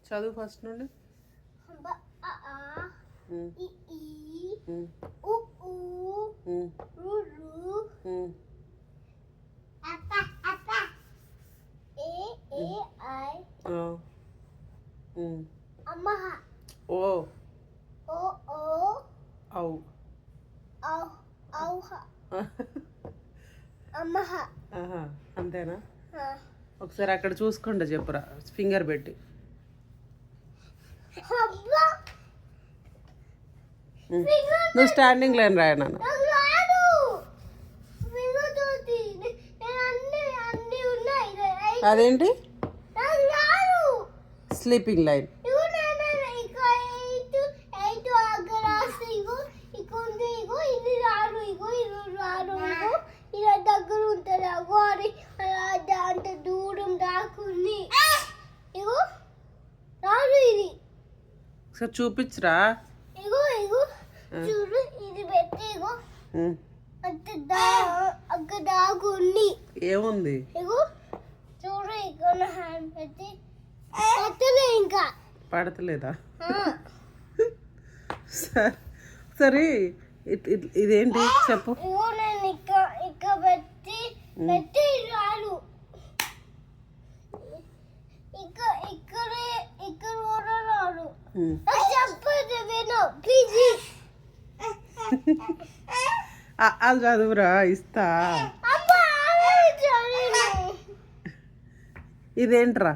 చదువు ఫస్ట్ నుండి. ఓ ఔ అంతేనా? ఒకసారి అక్కడ చూసుకుంటా చెప్పురా ఫింగర్ పెట్టి. నువ్వు స్టాండింగ్ లైన్ రాయ నాన్న. అదేంటి స్లీపింగ్ లైన్? దగ్గర ఉంటుంది అగోరి అంత దూరం దాకుని ఇగో రాదు ఇది. ఒకసారి చూపించరా. ఇగో ఇగో చూడు ఇది పెట్టి ఇగో అంత దాగుంది. ఏముంది? ఇగో చూడు ఇక్కడ హ్యాండ్ పెట్టి పడతలే ఇంకా. పడతలేదా? సరే ఇదేంటి చెప్పు. ఇగో నేను ఇక్కడ పెట్టి రాదు. ఇక్కడ కూడా రాదు. చెప్పదు విను ప్లీజ్. అది చదువురా ఇస్తా. ఇదేంట్రా?